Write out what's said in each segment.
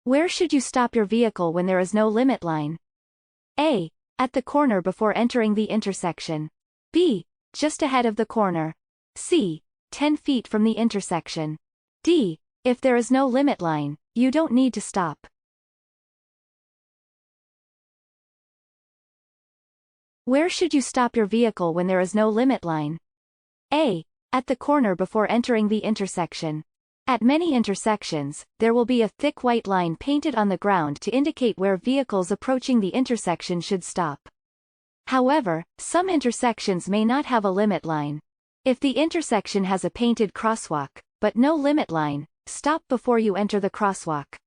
Where should you stop your vehicle when there is no limit line? A. At the corner before entering the intersection. B. Just ahead of the corner. C. 10 feet from the intersection. D. If there is no limit line, you don't need to stop. Where should you stop your vehicle when there is no limit line? A. At the corner before entering the intersection. At many intersections, there will be a thick white line painted on the ground to indicate where vehicles approaching the intersection should stop. However, some intersections may not have a limit line. If the intersection has a painted crosswalk, but no limit line, stop before you enter the crosswalk.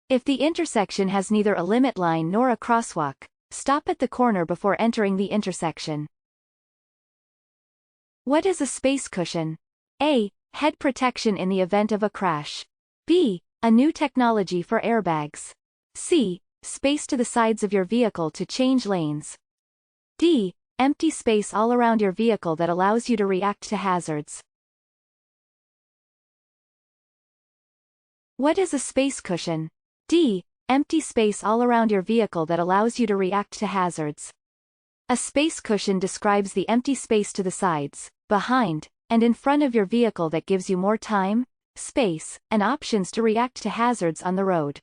If the intersection has neither a limit line nor a crosswalk, stop at the corner before entering the intersection. What is a space cushion? A. Head protection in the event of a crash. B. A new technology for airbags. C. Space to the sides of your vehicle to change lanes. D. Empty space all around your vehicle that allows you to react to hazards. What is a space cushion? D. Empty space all around your vehicle that allows you to react to hazards. A space cushion describes the empty space to the sides, behind, and in front of your vehicle that gives you more time, space, and options to react to hazards on the road.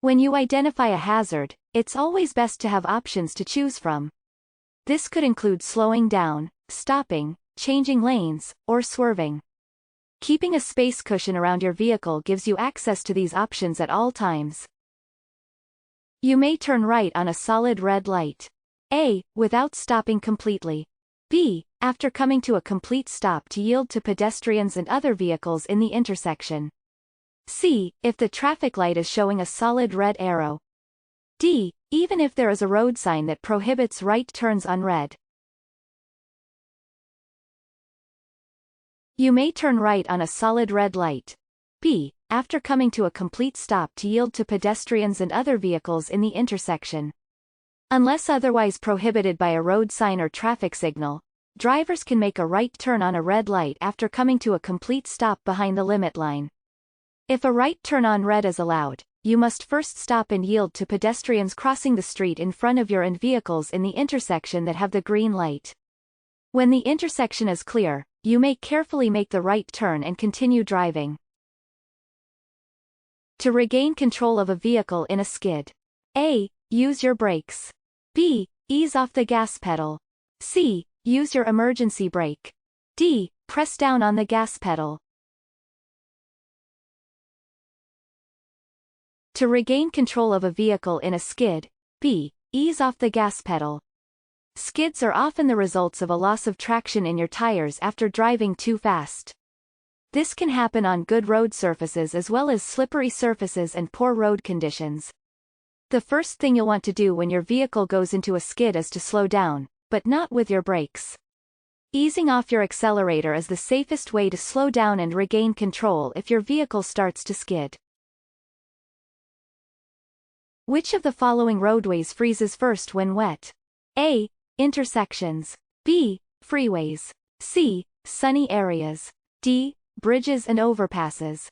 When you identify a hazard, it's always best to have options to choose from. This could include slowing down, stopping, changing lanes, or swerving. Keeping a space cushion around your vehicle gives you access to these options at all times. You may turn right on a solid red light. A. Without stopping completely. B. After coming to a complete stop to yield to pedestrians and other vehicles in the intersection. C. If the traffic light is showing a solid red arrow. D. Even if there is a road sign that prohibits right turns on red. You may turn right on a solid red light. B. After coming to a complete stop to yield to pedestrians and other vehicles in the intersection. Unless otherwise prohibited by a road sign or traffic signal, drivers can make a right turn on a red light after coming to a complete stop behind the limit line. If a right turn on red is allowed, you must first stop and yield to pedestrians crossing the street in front of you and vehicles in the intersection that have the green light. When the intersection is clear, you may carefully make the right turn and continue driving. To regain control of a vehicle in a skid. A. Use your brakes. B. Ease off the gas pedal. C. Use your emergency brake. D. Press down on the gas pedal. To regain control of a vehicle in a skid. B. Ease off the gas pedal. Skids are often the results of a loss of traction in your tires after driving too fast. This can happen on good road surfaces as well as slippery surfaces and poor road conditions. The first thing you'll want to do when your vehicle goes into a skid is to slow down, but not with your brakes. Easing off your accelerator is the safest way to slow down and regain control if your vehicle starts to skid. Which of the following roadways freezes first when wet? A. Intersections. B. Freeways. C. Sunny areas. D. Bridges and overpasses.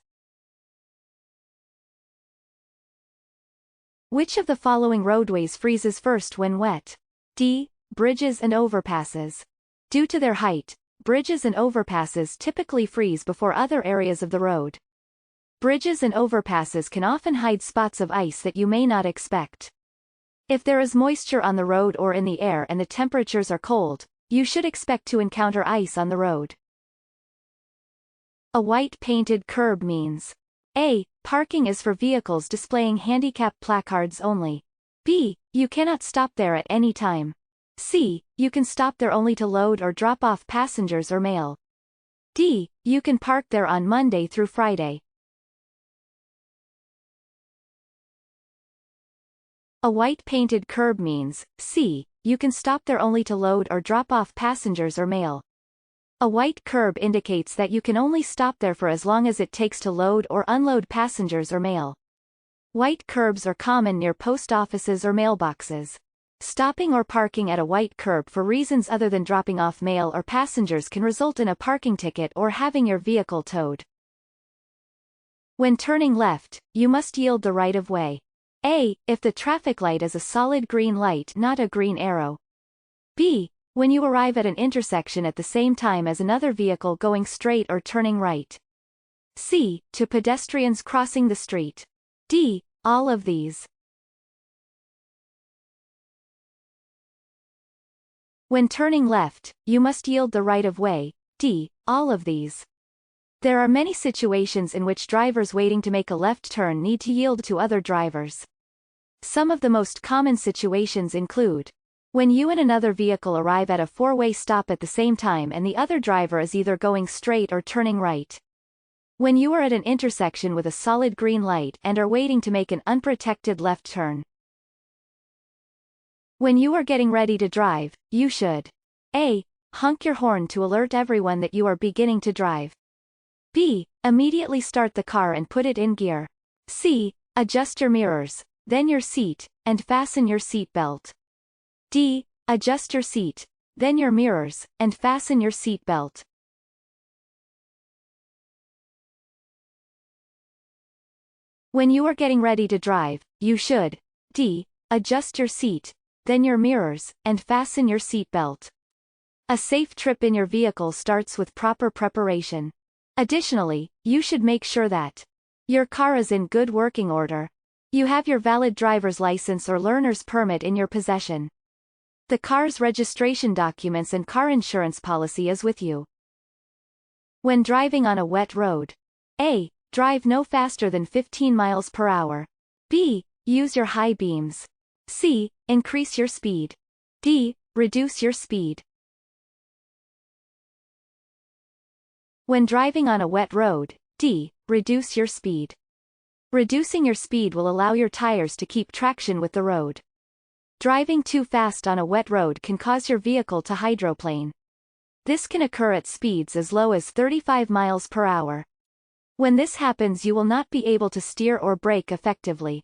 Which of the following roadways freezes first when wet? D. Bridges and overpasses. Due to their height, bridges and overpasses typically freeze before other areas of the road. Bridges and overpasses can often hide spots of ice that you may not expect. If there is moisture on the road or in the air and the temperatures are cold, you should expect to encounter ice on the road. A white painted curb means A. Parking is for vehicles displaying handicap placards only. B. You cannot stop there at any time. C. You can stop there only to load or drop off passengers or mail. D. You can park there on Monday through Friday. A white painted curb means C. You can stop there only to load or drop off passengers or mail. A white curb indicates that you can only stop there for as long as it takes to load or unload passengers or mail. White curbs are common near post offices or mailboxes. Stopping or parking at a white curb for reasons other than dropping off mail or passengers can result in a parking ticket or having your vehicle towed. When turning left, you must yield the right of way. A. If the traffic light is a solid green light, not a green arrow. B. When you arrive at an intersection at the same time as another vehicle going straight or turning right. C. To pedestrians crossing the street. D. All of these. When turning left, you must yield the right of way. D. All of these. There are many situations in which drivers waiting to make a left turn need to yield to other drivers. Some of the most common situations include when you and another vehicle arrive at a four-way stop at the same time and the other driver is either going straight or turning right. When you are at an intersection with a solid green light and are waiting to make an unprotected left turn. When you are getting ready to drive, you should A. Honk your horn to alert everyone that you are beginning to drive. B. Immediately start the car and put it in gear. C. Adjust your mirrors, then your seat, and fasten your seat belt. D. Adjust your seat, then your mirrors, and fasten your seat belt. When you are getting ready to drive, you should D. Adjust your seat, then your mirrors, and fasten your seat belt. A safe trip in your vehicle starts with proper preparation. Additionally, you should make sure that your car is in good working order. You have your valid driver's license or learner's permit in your possession. The car's registration documents and car insurance policy is with you. When driving on a wet road. A. Drive no faster than 15 miles per hour. B. Use your high beams. C. Increase your speed. D. Reduce your speed. When driving on a wet road. D. Reduce your speed. Reducing your speed will allow your tires to keep traction with the road. Driving too fast on a wet road can cause your vehicle to hydroplane. This can occur at speeds as low as 35 miles per hour. When this happens, you will not be able to steer or brake effectively.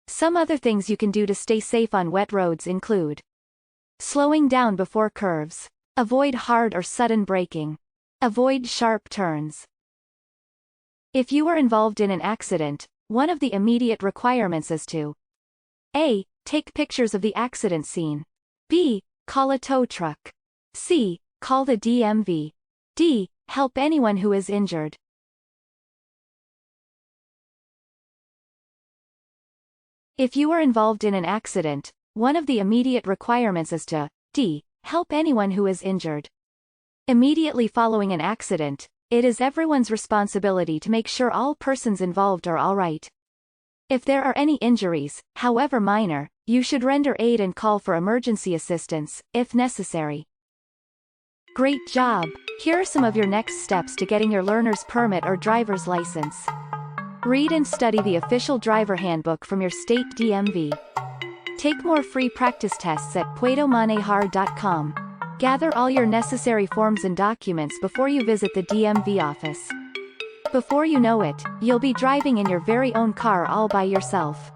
Some other things you can do to stay safe on wet roads include slowing down before curves. Avoid hard or sudden braking. Avoid sharp turns. If you are involved in an accident, one of the immediate requirements is to A. Take pictures of the accident scene. B. Call a tow truck. C. Call the DMV. D. Help anyone who is injured. If you are involved in an accident, one of the immediate requirements is to D. Help anyone who is injured. Immediately following an accident, it is everyone's responsibility to make sure all persons involved are all right. If there are any injuries, however minor, you should render aid and call for emergency assistance, if necessary. Great job! Here are some of your next steps to getting your learner's permit or driver's license. Read and study the official driver handbook from your state DMV. Take more free practice tests at puedomanejar.com. Gather all your necessary forms and documents before you visit the DMV office. Before you know it, you'll be driving in your very own car all by yourself.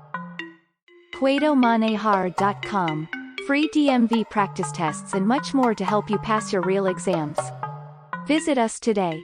puedomanejar.com. Free DMV practice tests and much more to help you pass your real exams. Visit us today.